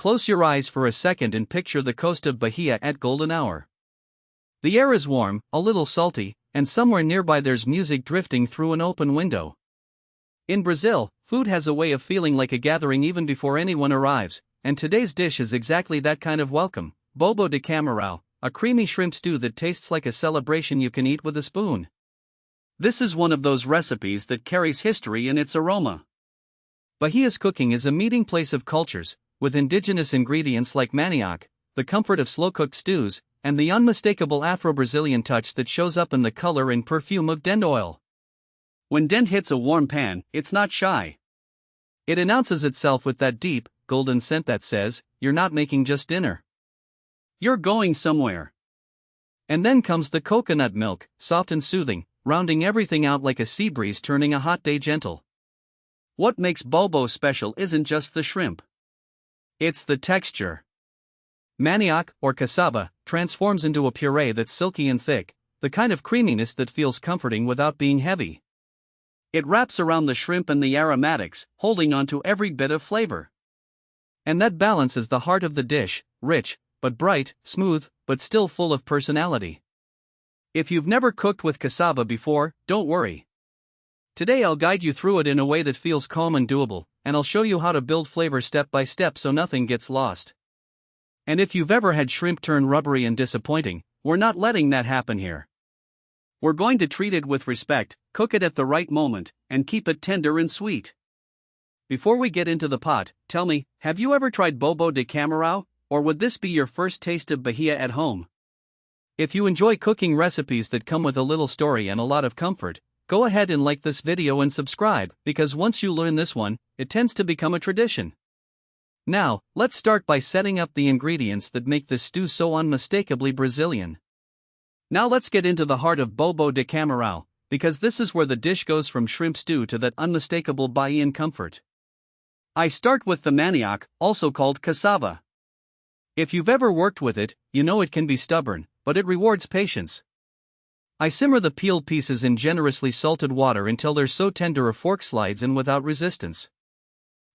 close your eyes for a second and picture the coast of Bahia at golden hour. The air is warm, a little salty, and somewhere nearby there's music drifting through an open window. In Brazil, food has a way of feeling like a gathering even before anyone arrives, and today's dish is exactly that kind of welcome: bobo de camarão, a creamy shrimp stew that tastes like a celebration you can eat with a spoon. This is one of those recipes that carries history in its aroma. Bahia's cooking is a meeting place of cultures, with indigenous ingredients like manioc, the comfort of slow-cooked stews, and the unmistakable Afro-Brazilian touch that shows up in the color and perfume of dent oil. When dent hits a warm pan, it's not shy. It announces itself with that deep, golden scent that says, "You're not making just dinner. You're going somewhere." And then comes the coconut milk, soft and soothing, rounding everything out like a sea breeze turning a hot day gentle. What makes bobo special isn't just the shrimp. It's the texture. Manioc, or cassava, transforms into a puree that's silky and thick, the kind of creaminess that feels comforting without being heavy. It wraps around the shrimp and the aromatics, holding onto every bit of flavor. And that balance is the heart of the dish, rich, but bright, smooth, but still full of personality. If you've never cooked with cassava before, don't worry. Today I'll guide you through it in a way that feels calm and doable, and I'll show you how to build flavor step by step so nothing gets lost. And if you've ever had shrimp turn rubbery and disappointing, we're not letting that happen here. We're going to treat it with respect, cook it at the right moment, and keep it tender and sweet. Before we get into the pot, tell me, have you ever tried bobo de camarão, or would this be your first taste of Bahia at home? If you enjoy cooking recipes that come with a little story and a lot of comfort, go ahead and like this video and subscribe, because once you learn this one, it tends to become a tradition. Now, let's start by setting up the ingredients that make this stew so unmistakably Brazilian. Now let's get into the heart of bobo de camarão, because this is where the dish goes from shrimp stew to that unmistakable Bahian comfort. I start with the manioc, also called cassava. If you've ever worked with it, you know it can be stubborn, but it rewards patience. I simmer the peeled pieces in generously salted water until they're so tender a fork slides in without resistance.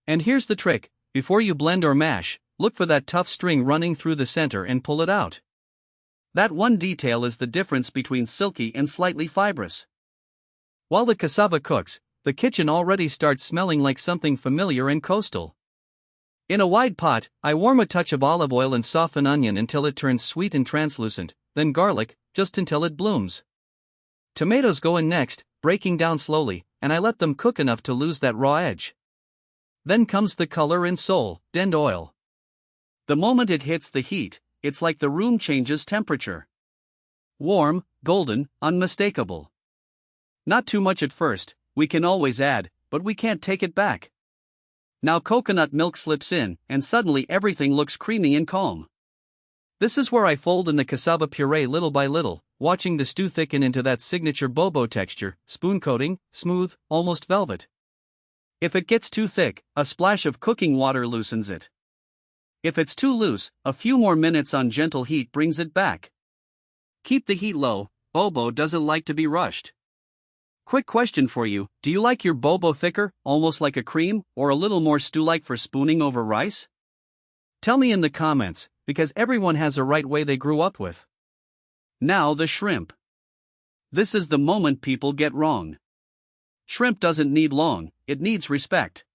And here's the trick: before you blend or mash, look for that tough string running through the center and pull it out. That one detail is the difference between silky and slightly fibrous. While the cassava cooks, the kitchen already starts smelling like something familiar and coastal. In a wide pot, I warm a touch of olive oil and soften onion until it turns sweet and translucent, then garlic, just until it blooms. Tomatoes go in next, breaking down slowly, and I let them cook enough to lose that raw edge. Then comes the color and soul, dent oil. The moment it hits the heat, it's like the room changes temperature. Warm, golden, unmistakable. Not too much at first, we can always add, but we can't take it back. Now coconut milk slips in, and suddenly everything looks creamy and calm. This is where I fold in the cassava puree little by little, watching the stew thicken into that signature bobo texture, spoon coating, smooth, almost velvet. If it gets too thick, a splash of cooking water loosens it. If it's too loose, a few more minutes on gentle heat brings it back. Keep the heat low, bobo doesn't like to be rushed. Quick question for you: do you like your bobo thicker, almost like a cream, or a little more stew-like for spooning over rice? Tell me in the comments, because everyone has a right way they grew up with. Now the shrimp. This is the moment people get wrong. Shrimp doesn't need long, it needs respect.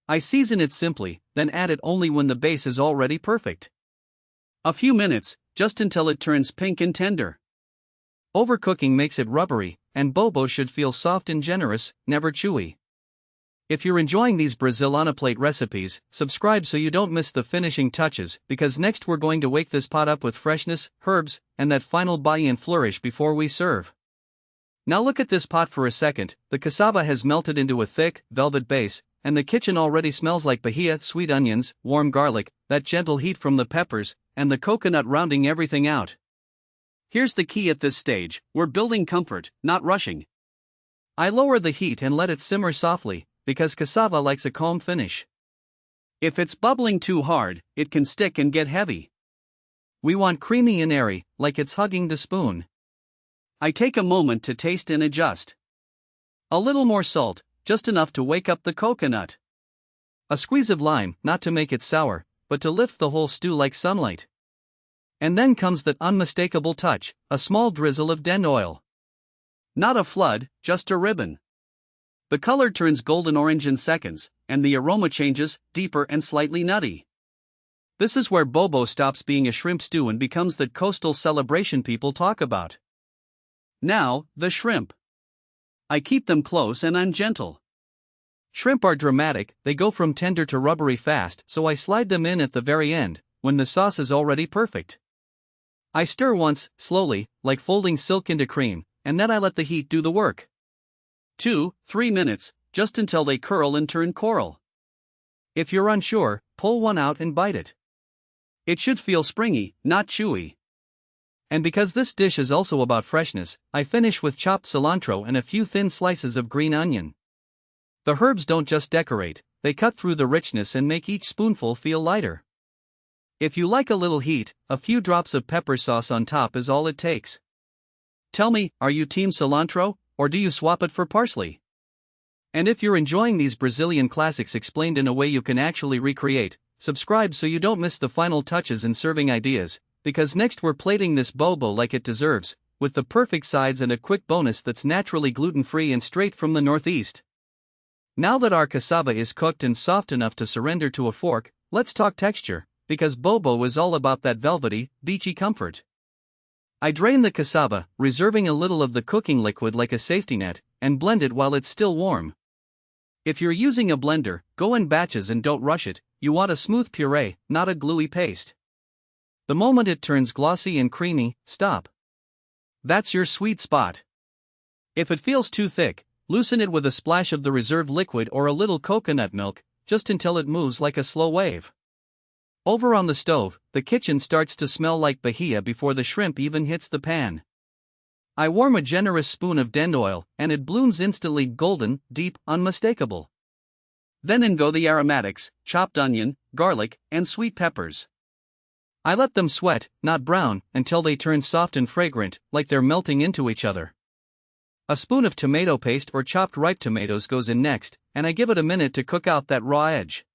I season it simply, then add it only when the base is already perfect. A few minutes, just until it turns pink and tender. Overcooking makes it rubbery, and bobo should feel soft and generous, never chewy. If you're enjoying these Brazil on a plate recipes, subscribe so you don't miss the finishing touches, because next we're going to wake this pot up with freshness, herbs, and that final Bahian flourish before we serve. Now look at this pot for a second. The cassava has melted into a thick, velvet base, and the kitchen already smells like Bahia: sweet onions, warm garlic, that gentle heat from the peppers, and the coconut rounding everything out. Here's the key at this stage: we're building comfort, not rushing. I lower the heat and let it simmer softly, because cassava likes a calm finish. If it's bubbling too hard, it can stick and get heavy. We want creamy and airy, like it's hugging the spoon. I take a moment to taste and adjust. A little more salt, just enough to wake up the coconut. A squeeze of lime, not to make it sour, but to lift the whole stew like sunlight. And then comes that unmistakable touch, a small drizzle of den oil. Not a flood, just a ribbon. The color turns golden orange in seconds, and the aroma changes, deeper and slightly nutty. This is where bobo stops being a shrimp stew and becomes the coastal celebration people talk about. Now, the shrimp. I keep them close and I'm gentle. Shrimp are dramatic, they go from tender to rubbery fast, so I slide them in at the very end, when the sauce is already perfect. I stir once, slowly, like folding silk into cream, and then I let the heat do the work. 2-3 minutes, just until they curl and turn coral. If you're unsure, pull one out and bite it. It should feel springy, not chewy. And because this dish is also about freshness, I finish with chopped cilantro and a few thin slices of green onion. The herbs don't just decorate, they cut through the richness and make each spoonful feel lighter. If you like a little heat, a few drops of pepper sauce on top is all it takes. Tell me, are you team cilantro, or do you swap it for parsley? And if you're enjoying these Brazilian classics explained in a way you can actually recreate, subscribe so you don't miss the final touches and serving ideas, because next we're plating this bobo like it deserves, with the perfect sides and a quick bonus that's naturally gluten-free and straight from the Northeast. Now that our cassava is cooked and soft enough to surrender to a fork, let's talk texture, because bobo is all about that velvety, beachy comfort. I drain the cassava, reserving a little of the cooking liquid like a safety net, and blend it while it's still warm. If you're using a blender, go in batches and don't rush it, you want a smooth puree, not a gluey paste. The moment it turns glossy and creamy, stop. That's your sweet spot. If it feels too thick, loosen it with a splash of the reserved liquid or a little coconut milk, just until it moves like a slow wave. Over on the stove, the kitchen starts to smell like bahia before the shrimp even hits the pan. I warm a generous spoon of den oil, and it blooms instantly golden, deep, unmistakable. Then in go the aromatics, chopped onion, garlic, and sweet peppers. I let them sweat, not brown, until they turn soft and fragrant, like they're melting into each other. A spoon of tomato paste or chopped ripe tomatoes goes in next, and I give it a minute to cook out that raw edge.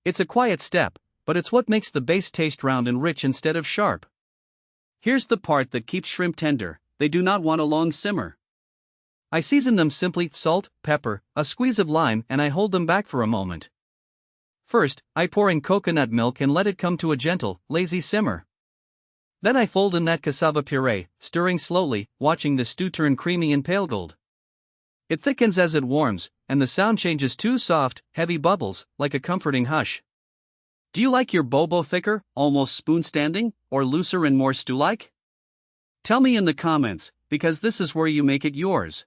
It's a quiet step, but it's what makes the base taste round and rich instead of sharp. Here's the part that keeps shrimp tender, they do not want a long simmer. I season them simply: salt, pepper, a squeeze of lime, and I hold them back for a moment. First, I pour in coconut milk and let it come to a gentle, lazy simmer. Then I fold in that cassava puree, stirring slowly, watching the stew turn creamy and pale gold. It thickens as it warms, and the sound changes to soft, heavy bubbles, like a comforting hush. Do you like your bobo thicker, almost spoon-standing, or looser and more stew-like? Tell me in the comments, because this is where you make it yours.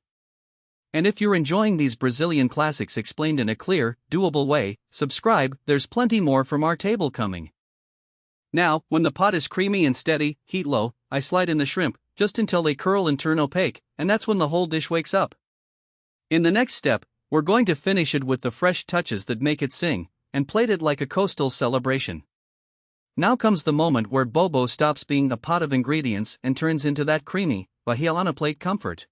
And if you're enjoying these Brazilian classics explained in a clear, doable way, subscribe, there's plenty more from our table coming. Now, when the pot is creamy and steady, heat low, I slide in the shrimp, just until they curl and turn opaque, and that's when the whole dish wakes up. In the next step, we're going to finish it with the fresh touches that make it sing, and plate it like a coastal celebration. Now comes the moment where bobo stops being a pot of ingredients and turns into that creamy, bahia on a plate comfort.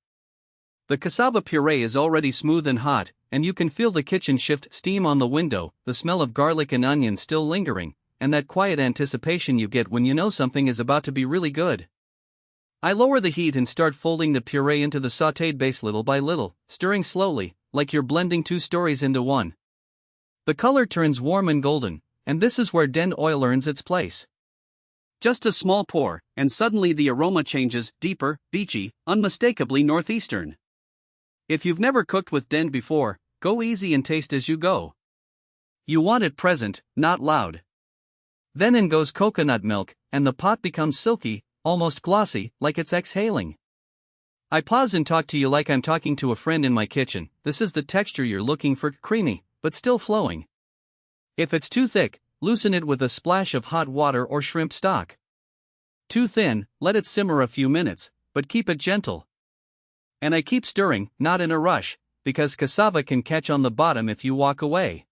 The cassava puree is already smooth and hot, and you can feel the kitchen shift steam on the window, the smell of garlic and onion still lingering, and that quiet anticipation you get when you know something is about to be really good. I lower the heat and start folding the puree into the sautéed base little by little, stirring slowly, like you're blending two stories into one. The color turns warm and golden, and this is where den oil earns its place. Just a small pour, and suddenly the aroma changes, deeper, beachy, unmistakably northeastern. If you've never cooked with den before, go easy and taste as you go. You want it present, not loud. Then in goes coconut milk, and the pot becomes silky, almost glossy, like it's exhaling. I pause and talk to you like I'm talking to a friend in my kitchen. This is the texture you're looking for, creamy, but still flowing. If it's too thick, loosen it with a splash of hot water or shrimp stock. Too thin, let it simmer a few minutes, but keep it gentle. And I keep stirring, not in a rush, because cassava can catch on the bottom if you walk away.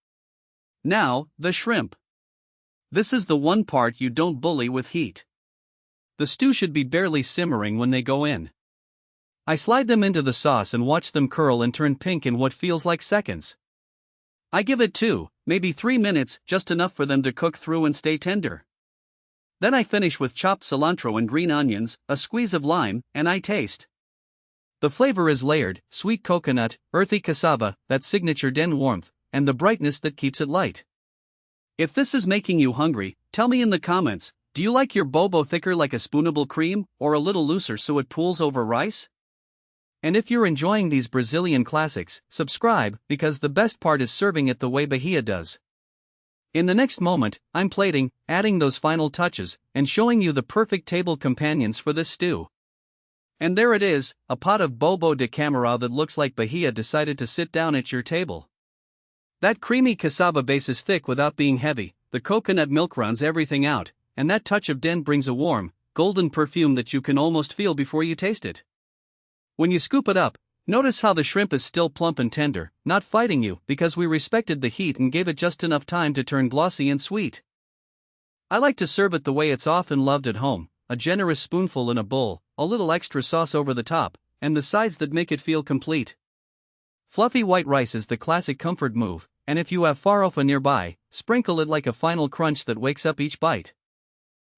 Now, the shrimp. This is the one part you don't bully with heat. The stew should be barely simmering when they go in. I slide them into the sauce and watch them curl and turn pink in what feels like seconds. I give it 2, maybe 3 minutes, just enough for them to cook through and stay tender. Then I finish with chopped cilantro and green onions, a squeeze of lime, and I taste. The flavor is layered: sweet coconut, earthy cassava, that signature den warmth, and the brightness that keeps it light. If this is making you hungry, tell me in the comments, do you like your bobo thicker like a spoonable cream, or a little looser so it pools over rice? And if you're enjoying these Brazilian classics, subscribe, because the best part is serving it the way Bahia does. In the next moment, I'm plating, adding those final touches, and showing you the perfect table companions for this stew. And there it is, a pot of bobo de camarão that looks like Bahia decided to sit down at your table. That creamy cassava base is thick without being heavy, the coconut milk rounds everything out, and that touch of den brings a warm, golden perfume that you can almost feel before you taste it. When you scoop it up, notice how the shrimp is still plump and tender, not fighting you, because we respected the heat and gave it just enough time to turn glossy and sweet. I like to serve it the way it's often loved at home: a generous spoonful in a bowl, a little extra sauce over the top, and the sides that make it feel complete. Fluffy white rice is the classic comfort move, and if you have farofa nearby, sprinkle it like a final crunch that wakes up each bite.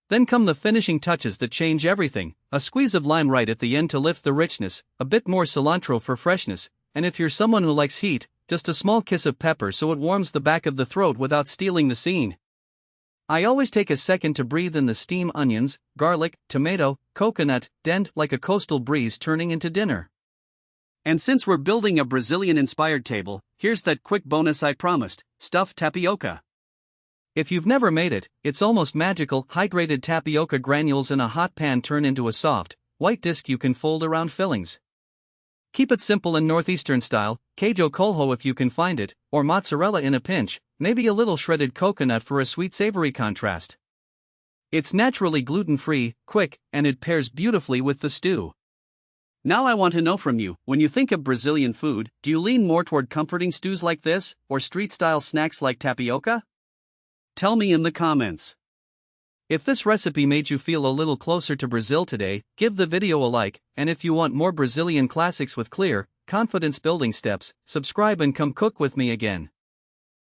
Then come the finishing touches that change everything: a squeeze of lime right at the end to lift the richness, a bit more cilantro for freshness, and if you're someone who likes heat, just a small kiss of pepper so it warms the back of the throat without stealing the scene. I always take a second to breathe in the steam: onions, garlic, tomato, coconut, dent like a coastal breeze turning into dinner. And since we're building a Brazilian-inspired table, here's that quick bonus I promised: stuffed tapioca. If you've never made it, it's almost magical. Hydrated tapioca granules in a hot pan turn into a soft, white disc you can fold around fillings. Keep it simple and northeastern style: queijo coalho if you can find it, or mozzarella in a pinch, maybe a little shredded coconut for a sweet savory contrast. It's naturally gluten-free, quick, and it pairs beautifully with the stew. Now I want to know from you, when you think of Brazilian food, do you lean more toward comforting stews like this, or street-style snacks like tapioca? Tell me in the comments. If this recipe made you feel a little closer to Brazil today, give the video a like, and if you want more Brazilian classics with clear, confidence-building steps, subscribe and come cook with me again.